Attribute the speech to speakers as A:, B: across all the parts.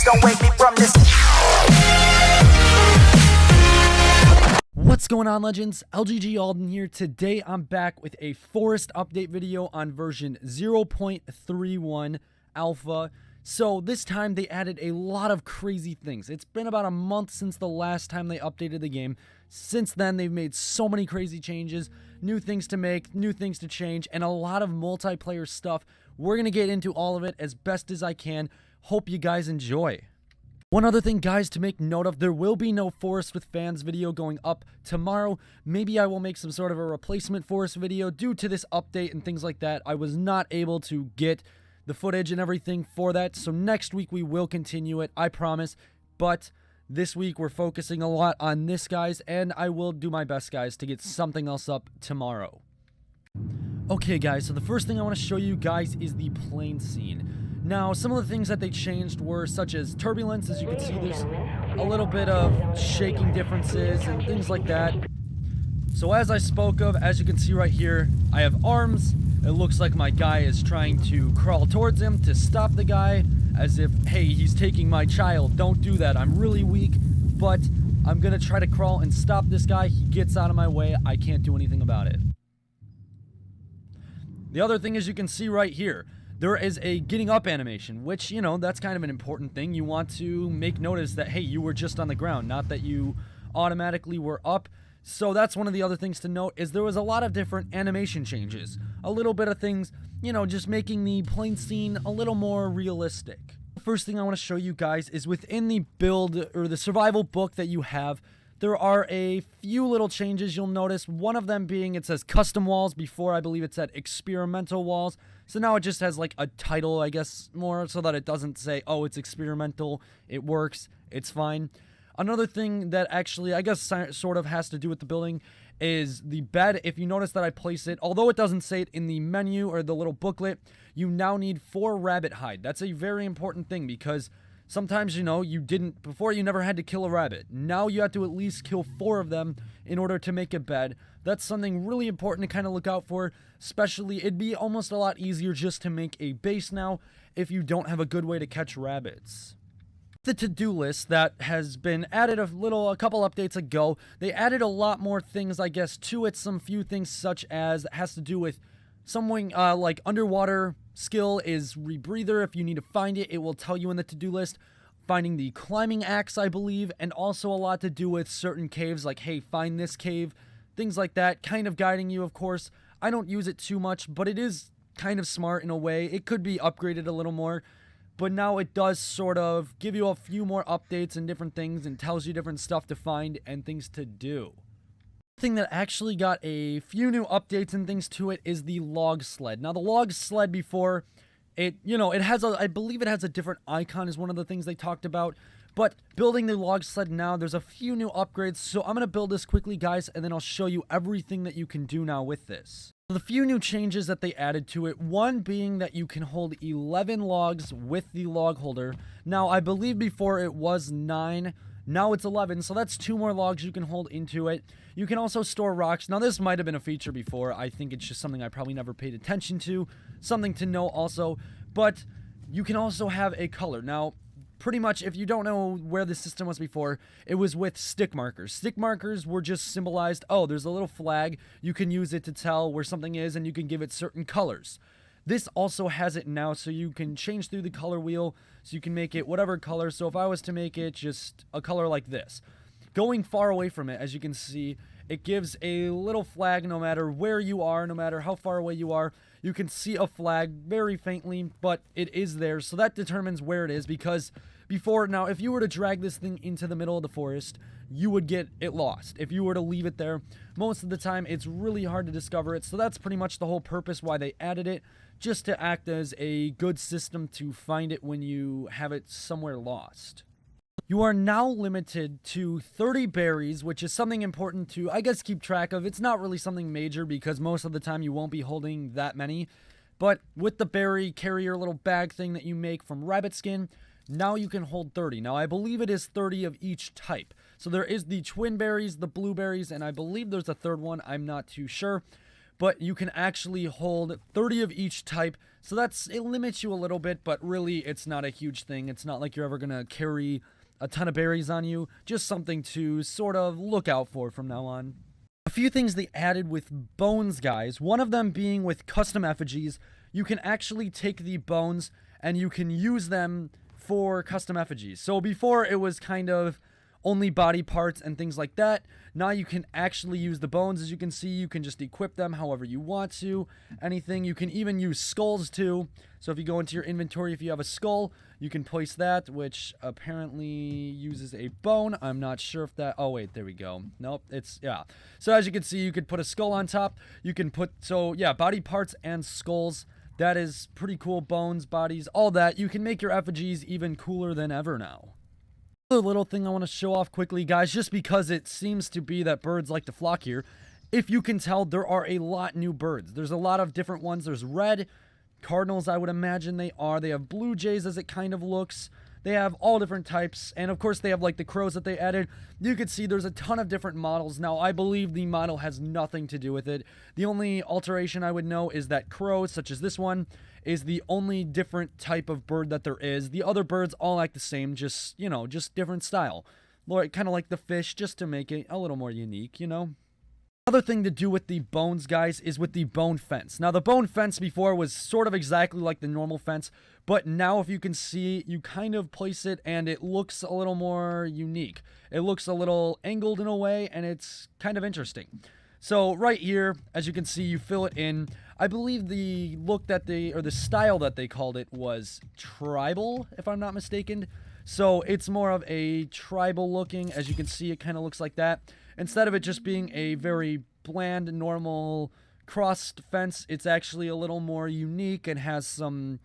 A: don't wake me from this.
B: What's going on, legends? LGG Alden here. Today I'm back with a forest update video on version 0.31 alpha. So this time they added a lot of crazy things. It's been about a month since the last time they updated the game. Since then they've made so many crazy changes, new things to make, new things to change, and a lot of multiplayer stuff. We're gonna get into all of it as best as I can. Hope you guys enjoy. One other thing, guys, to make note of, there will be no Forest with Fans video going up tomorrow. Maybe I will make some sort of a replacement Forest video due to this update and things like that. I was not able to get the footage and everything for that, so next week we will continue it, I promise. But this week we're focusing a lot on this, guys, and I will do my best, guys, to get something else up tomorrow. Okay, guys, so the first thing I want to show you guys is the plane scene. Now, some of the things that they changed were such as turbulence. As you can see, there's a little bit of shaking differences and things like that. So as I spoke of, as you can see right here, I have arms. It looks like my guy is trying to crawl towards him to stop the guy, as if, hey, he's taking my child. Don't do that. I'm really weak, but I'm going to try to crawl and stop this guy. He gets out of my way. I can't do anything about it. The other thing is, you can see right here, there is a getting up animation, which, you know, that's kind of an important thing. You want to make notice that, hey, you were just on the ground, not that you automatically were up. So that's one of the other things to note, is there was a lot of different animation changes. A little bit of things, you know, just making the plane scene a little more realistic. The first thing I want to show you guys is within the build, or the survival book that you have, there are a few little changes you'll notice. One of them being, it says custom walls. Before, I believe it said experimental walls. So now it just has like a title, I guess, more so that it doesn't say, oh, it's experimental, it works, it's fine. Another thing that actually, I guess, sort of has to do with the building is the bed. If you notice that I place it, although it doesn't say it in the menu or the little booklet, you now need 4 rabbit hide. That's a very important thing, because sometimes, you know, before you never had to kill a rabbit. Now you have to at least kill 4 of them in order to make a bed. That's something really important to kind of look out for. Especially, it'd be almost a lot easier just to make a base now if you don't have a good way to catch rabbits. The to-do list that has been added a couple updates ago, they added a lot more things, I guess, to it. Some few things such as has to do with something like underwater skill is rebreather. If you need to find it, it will tell you in the to-do list. Finding the climbing axe, I believe, and also a lot to do with certain caves, like, hey, find this cave, things like that, kind of guiding you, of course. I don't use it too much, but it is kind of smart in a way. It could be upgraded a little more, but now it does sort of give you a few more updates and different things, and tells you different stuff to find and things to do. Thing that actually got a few new updates and things to it is the log sled. Now, the log sled before, it has I believe it has a different icon is one of the things they talked about. But building the log sled now, there's a few new upgrades. So I'm going to build this quickly, guys, and then I'll show you everything that you can do now with this. So the few new changes that they added to it, one being that you can hold 11 logs with the log holder. Now, I believe before it was 9. Now it's 11, so that's 2 more logs you can hold into it. You can also store rocks. Now, this might have been a feature before. I think it's just something I probably never paid attention to. Something to know also. But you can also have a color. Now, pretty much, if you don't know where the system was before, it was with stick markers. Stick markers were just symbolized, oh, there's a little flag. You can use it to tell where something is, and you can give it certain colors. This also has it now, so you can change through the color wheel, so you can make it whatever color. So if I was to make it just a color like this, going far away from it, as you can see, it gives a little flag no matter where you are, no matter how far away you are. You can see a flag very faintly, but it is there, so that determines where it is, because before, now, if you were to drag this thing into the middle of the forest, you would get it lost. If you were to leave it there, most of the time, it's really hard to discover it, so that's pretty much the whole purpose why they added it, just to act as a good system to find it when you have it somewhere lost. You are now limited to 30 berries, which is something important to, I guess, keep track of. It's not really something major because most of the time you won't be holding that many. But with the berry carrier little bag thing that you make from rabbit skin, now you can hold 30. Now, I believe it is 30 of each type. So there is the twin berries, the blueberries, and I believe there's a third one. I'm not too sure. but you can actually hold 30 of each type. So it limits you a little bit, but really it's not a huge thing. It's not like you're ever going to carry a ton of berries on you. Just something to sort of look out for from now on. A few things they added with bones, guys. One of them being with custom effigies. You can actually take the bones and you can use them for custom effigies. So before it was kind of only body parts and things like that. Now you can actually use the bones. As you can see, you can just equip them however you want to. Anything. You can even use skulls too. So if you go into your inventory, if you have a skull, you can place that, which apparently uses a bone. I'm not sure if that... Oh, wait, there we go. Nope, yeah. So as you can see, you could put a skull on top. You can put... So, yeah, body parts and skulls. That is pretty cool. Bones, bodies, all that. You can make your effigies even cooler than ever now. Another little thing I want to show off quickly, guys, just because it seems to be that birds like to flock here. If you can tell, there are a lot new birds. There's a lot of different ones. There's red cardinals, I would imagine they are. They have blue jays, as it kind of looks. They have all different types. And, of course, they have, like, the crows that they added. You can see there's a ton of different models. Now, I believe the model has nothing to do with it. The only alteration I would know is that crows, such as this one, is the only different type of bird that there is. The other birds all act the same, just, you know, just different style. Kind of like the fish, just to make it a little more unique, you know? Other thing to do with the bones, guys, is with the bone fence. Now, the bone fence before was sort of exactly like the normal fence, but now if you can see, you kind of place it and it looks a little more unique. It looks a little angled in a way, and it's kind of interesting. So right here, as you can see, you fill it in. I believe the look that the style that they called it was tribal, if I'm not mistaken. So it's more of a tribal looking. As you can see, it kind of looks like that. Instead of it just being a very bland, normal crossed fence, it's actually a little more unique and has some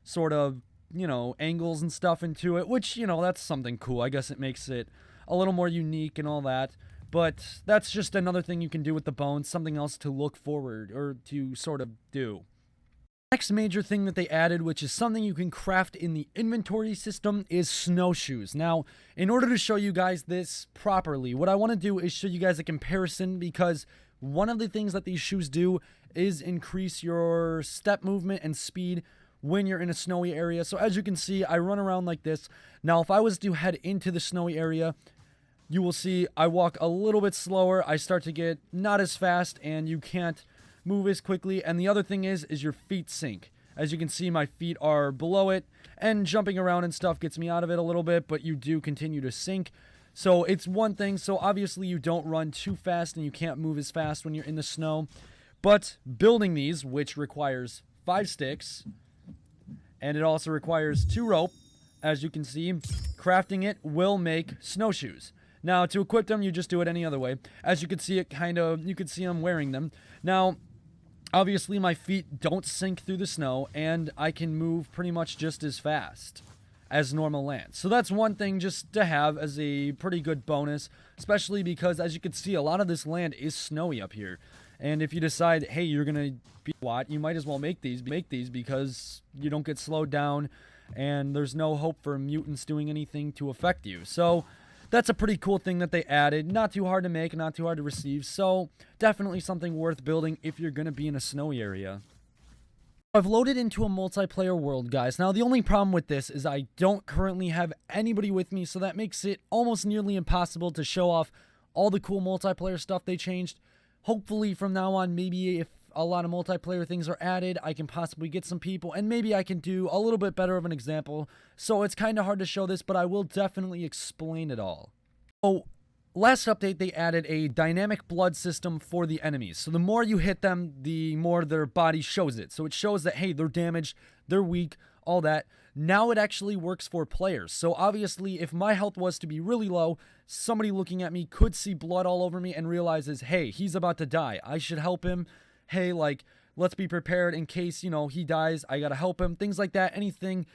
B: sort of, you know, angles and stuff into it, which, you know, that's something cool. I guess it makes it a little more unique and all that. But that's just another thing you can do with the bones, something else to look forward or to sort of do. Next major thing that they added, which is something you can craft in the inventory system, is snowshoes. Now, in order to show you guys this properly, what I want to do is show you guys a comparison, because one of the things that these shoes do is increase your step movement and speed when you're in a snowy area. So as you can see, I run around like this. Now, if I was to head into the snowy area, you will see I walk a little bit slower. I start to get not as fast, and you can't move as quickly. And the other thing is your feet sink. As you can see, my feet are below it, and jumping around and stuff gets me out of it a little bit, but you do continue to sink. So it's one thing. So obviously you don't run too fast and you can't move as fast when you're in the snow. But building these, which requires 5 sticks, and it also requires 2 rope, as you can see, crafting it will make snowshoes. Now, to equip them, you just do it any other way. As you can see, you can see I'm wearing them. Now, obviously, my feet don't sink through the snow, and I can move pretty much just as fast as normal land. So that's one thing just to have as a pretty good bonus, especially because, as you can see, a lot of this land is snowy up here. And if you decide, hey, you're going to be what, you might as well make these because you don't get slowed down, and there's no hope for mutants doing anything to affect you. So that's a pretty cool thing that they added. Not too hard to make, not too hard to receive. So definitely something worth building if you're going to be in a snowy area. I've loaded into a multiplayer world, guys. Now, the only problem with this is I don't currently have anybody with me, so that makes it almost nearly impossible to show off all the cool multiplayer stuff they changed. Hopefully, from now on, maybe if a lot of multiplayer things are added, I can possibly get some people, and maybe I can do a little bit better of an example. So it's kind of hard to show this, but I will definitely explain it all. So, last update, they added a dynamic blood system for the enemies. So the more you hit them, the more their body shows it. So it shows that, hey, they're damaged, they're weak, all that. Now it actually works for players. So obviously, if my health was to be really low, somebody looking at me could see blood all over me and realizes, hey, he's about to die. I should help him. Hey, like, let's be prepared in case, you know, he dies. I gotta help him. Things like that. Anything.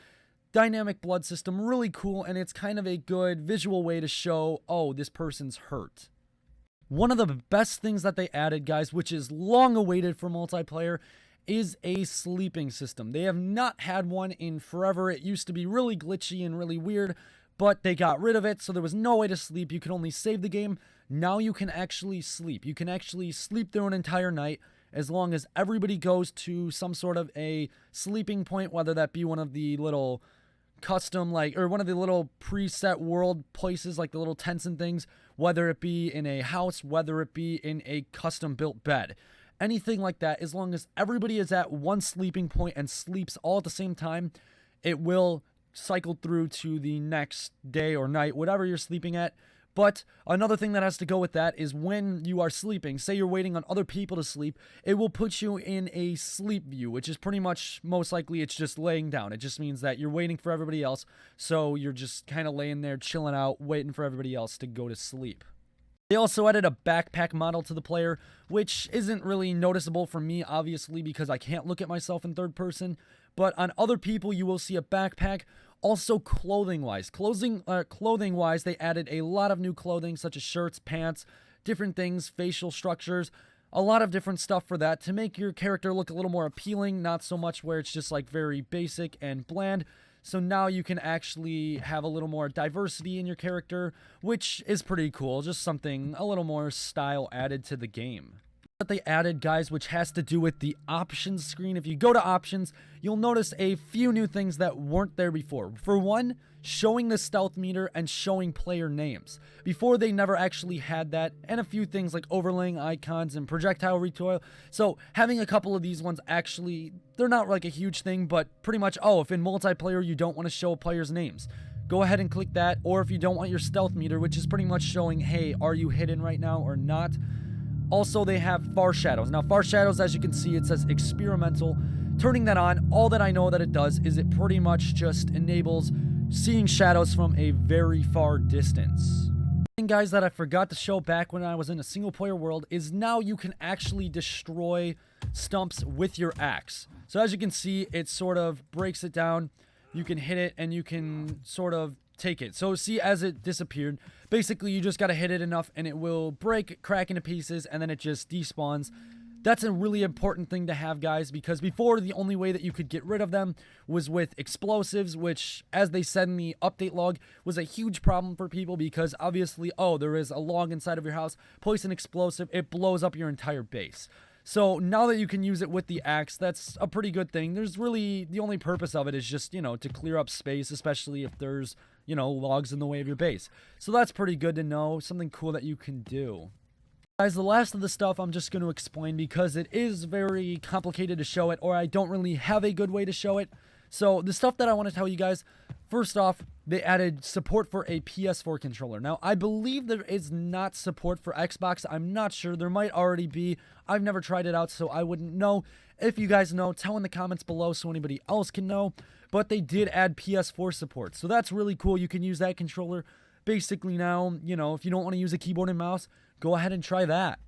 B: Dynamic blood system, really cool, and it's kind of a good visual way to show, oh, this person's hurt. One of the best things that they added, guys, which is long awaited for multiplayer, is a sleeping system. They have not had one in forever. It used to be really glitchy and really weird, but they got rid of it, so there was no way to sleep. You could only save the game. Now you can actually sleep. You can actually sleep through an entire night. as long as everybody goes to some sort of a sleeping point, whether that be one of the little custom, like, or one of the little preset world places, like the little tents and things, whether it be in a house, whether it be in a custom built bed, anything like that. As long as everybody is at one sleeping point and sleeps all at the same time, it will cycle through to the next day or night, whatever you're sleeping at. But another thing that has to go with that is when you are sleeping, say you're waiting on other people to sleep, it will put you in a sleep view, which is pretty much, most likely, it's just laying down. It just means that you're waiting for everybody else, so you're just kind of laying there, chilling out, waiting for everybody else to go to sleep. They also added a backpack model to the player, which isn't really noticeable for me, obviously, because I can't look at myself in third person. But on other people, you will see a backpack. Also, clothing-wise, they added a lot of new clothing, such as shirts, pants, different things, facial structures, a lot of different stuff for that to make your character look a little more appealing, not so much where it's just like very basic and bland. So now you can actually have a little more diversity in your character, which is pretty cool. Just something, a little more style added to the game. That they added, guys, which has to do with the options screen. If you go to options, you'll notice a few new things that weren't there before. For one, showing the stealth meter and showing player names. Before, they never actually had that, and a few things like overlaying icons and projectile recoil. So having a couple of these ones, actually, they're not like a huge thing, but pretty much, oh, if in multiplayer you don't want to show players' names, go ahead and click that. Or if you don't want your stealth meter, which is pretty much showing, hey, are you hidden right now or not? Also, they have far shadows. Now, far shadows, as you can see, it says experimental. Turning that on, all that I know that it does is it pretty much just enables seeing shadows from a very far distance. Thing, guys, that I forgot to show back when I was in a single player world is now you can actually destroy stumps with your axe. So as you can see, it sort of breaks it down. You can hit it and you can sort of take it. So see, as it disappeared, basically you just got to hit it enough and it will break, crack into pieces, and then it just despawns. That's a really important thing to have, guys, because before the only way that you could get rid of them was with explosives, which, as they said in the update log, was a huge problem for people because obviously, oh, there is a log inside of your house, place an explosive, it blows up your entire base. So now that you can use it with the axe, that's a pretty good thing. There's really, the only purpose of it is just, you know, to clear up space, especially if there's, you know, logs in the way of your base. So that's pretty good to know, something cool that you can do. Guys, the last of the stuff I'm just going to explain because it is very complicated to show it, or I don't really have a good way to show it. So the stuff that I want to tell you guys, first off, they added support for a PS4 controller. Now, I believe there is not support for Xbox. I'm not sure. There might already be. I've never tried it out, so I wouldn't know. If you guys know, tell in the comments below so anybody else can know. But they did add PS4 support, so that's really cool. You can use that controller. Basically now, you know, if you don't want to use a keyboard and mouse, go ahead and try that.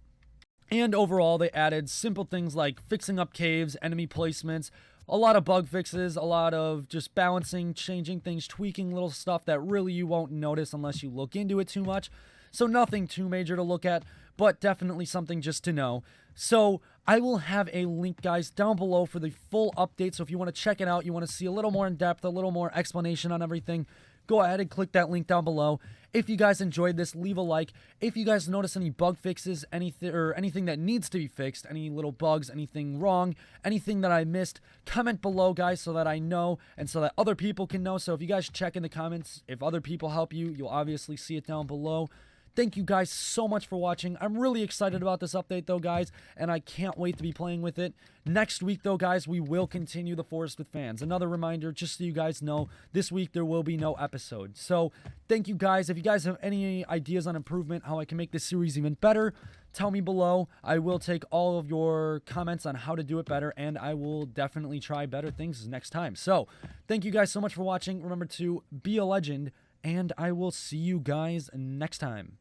B: And overall, they added simple things like fixing up caves, enemy placements, a lot of bug fixes, a lot of just balancing, changing things, tweaking little stuff that really you won't notice unless you look into it too much. So nothing too major to look at, but definitely something just to know. So I will have a link, guys, down below for the full update. So if you want to check it out, you want to see a little more in depth, a little more explanation on everything, go ahead and click that link down below. If you guys enjoyed this, leave a like. If you guys notice any bug fixes, anything that needs to be fixed, any little bugs, anything wrong, anything that I missed, comment below, guys, so that I know and so that other people can know. So if you guys check in the comments, if other people help you, you'll obviously see it down below. Thank you guys so much for watching. I'm really excited about this update, though, guys, and I can't wait to be playing with it. Next week, though, guys, we will continue the Forest with Fans. Another reminder, just so you guys know, this week there will be no episode. So thank you, guys. If you guys have any ideas on improvement, how I can make this series even better, tell me below. I will take all of your comments on how to do it better, and I will definitely try better things next time. So thank you guys so much for watching. Remember to be a legend, and I will see you guys next time.